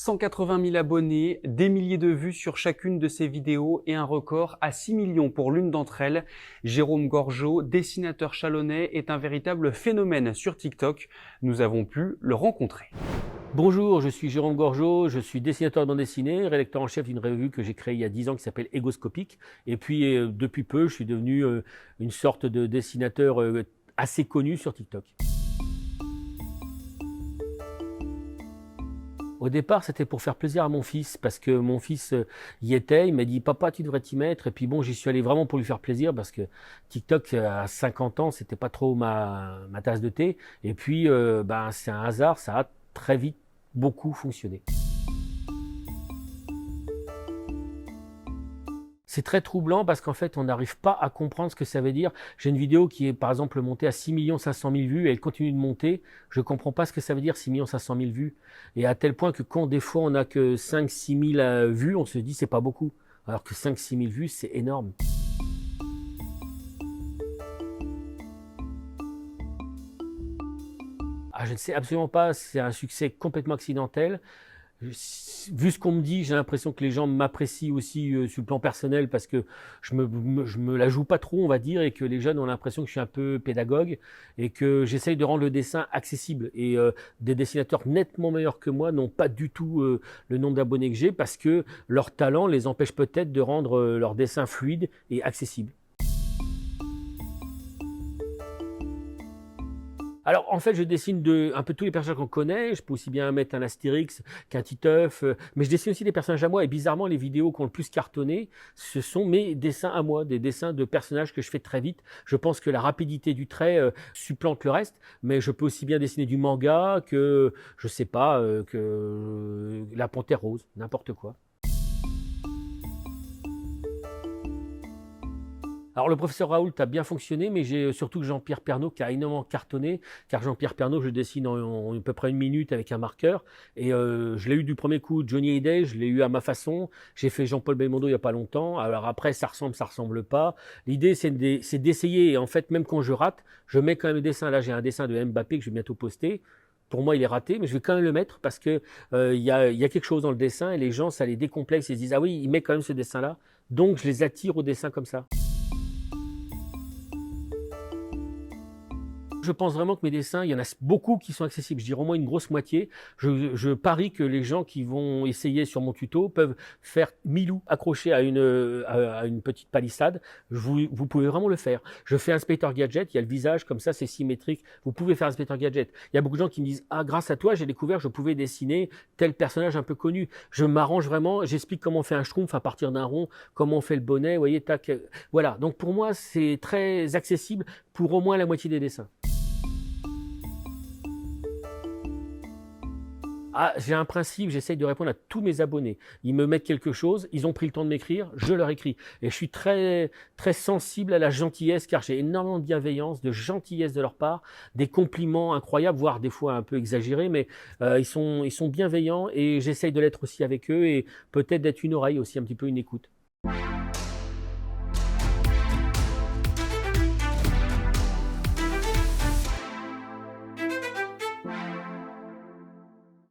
180 000 abonnés, des milliers de vues sur chacune de ses vidéos et un record à 6 millions pour l'une d'entre elles. Jérôme Gorgeau, dessinateur chalonnais, est un véritable phénomène sur TikTok. Nous avons pu le rencontrer. Bonjour, je suis Jérôme Gorgeau, je suis dessinateur de bande dessinée, rédacteur en chef d'une revue que j'ai créée il y a 10 ans qui s'appelle Egoscopique. Et puis depuis peu, je suis devenu une sorte de dessinateur assez connu sur TikTok. Au départ, c'était pour faire plaisir à mon fils, parce que mon fils y était, il m'a dit « Papa, tu devrais t'y mettre ». Et puis bon, j'y suis allé vraiment pour lui faire plaisir, parce que TikTok, à 50 ans, c'était pas trop ma tasse de thé. Et puis, c'est un hasard, ça a très vite beaucoup fonctionné. C'est très troublant parce qu'en fait, on n'arrive pas à comprendre ce que ça veut dire. J'ai une vidéo qui est par exemple montée à 6 500 000 vues et elle continue de monter. Je ne comprends pas ce que ça veut dire 6 500 000 vues. Et à tel point que quand des fois on n'a que 5-6 000 vues, on se dit c'est pas beaucoup. Alors que 5-6 000 vues, c'est énorme. Je ne sais absolument pas, c'est un succès complètement accidentel. Vu ce qu'on me dit, j'ai l'impression que les gens m'apprécient aussi sur le plan personnel parce que je me la joue pas trop, on va dire, et que les jeunes ont l'impression que je suis un peu pédagogue et que j'essaye de rendre le dessin accessible. Et des dessinateurs nettement meilleurs que moi n'ont pas du tout le nombre d'abonnés que j'ai parce que leur talent les empêche peut-être de rendre leur dessin fluide et accessible. Alors, en fait, je dessine un peu tous les personnages qu'on connaît. Je peux aussi bien mettre un Astérix qu'un Titeuf. Mais je dessine aussi des personnages à moi. Et bizarrement, les vidéos qui ont le plus cartonné, ce sont mes dessins à moi, des dessins de personnages que je fais très vite. Je pense que la rapidité du trait supplante le reste. Mais je peux aussi bien dessiner du manga que, je sais pas, que la Panthère Rose, n'importe quoi. Alors le professeur Raoult a bien fonctionné, mais j'ai surtout Jean-Pierre Pernaut qui a énormément cartonné, car Jean-Pierre Pernaut, je dessine en à peu près 1 minute avec un marqueur, et je l'ai eu du premier coup. Johnny Hallyday, je l'ai eu à ma façon, j'ai fait Jean-Paul Belmondo il n'y a pas longtemps, alors après ça ressemble pas. L'idée c'est d'essayer, et en fait même quand je rate, je mets quand même le dessin. Là j'ai un dessin de Mbappé que je vais bientôt poster. Pour moi, il est raté, mais je vais quand même le mettre parce que il y a quelque chose dans le dessin et les gens, ça les décomplexe, ils se disent « Ah oui, il met quand même ce dessin-là ». Donc, je les attire au dessin comme ça. Je pense vraiment que mes dessins, il y en a beaucoup qui sont accessibles. Je dirais au moins une grosse moitié. Je parie que les gens qui vont essayer sur mon tuto peuvent faire Milou accroché à une petite palissade. Vous pouvez vraiment le faire. Je fais Inspecteur Gadget, il y a le visage comme ça, c'est symétrique. Vous pouvez faire Inspecteur Gadget. Il y a beaucoup de gens qui me disent « Ah, grâce à toi, j'ai découvert que je pouvais dessiner tel personnage un peu connu. » Je m'arrange vraiment, j'explique comment on fait un schtroumpf à partir d'un rond, comment on fait le bonnet, vous voyez, tac. Voilà, donc pour moi, c'est très accessible pour au moins la moitié des dessins. J'ai un principe, j'essaye de répondre à tous mes abonnés. Ils me mettent quelque chose, ils ont pris le temps de m'écrire, je leur écris. Et je suis très, très sensible à la gentillesse, car j'ai énormément de bienveillance, de gentillesse de leur part, des compliments incroyables, voire des fois un peu exagérés, mais ils sont bienveillants et j'essaye de l'être aussi avec eux et peut-être d'être une oreille aussi, un petit peu une écoute.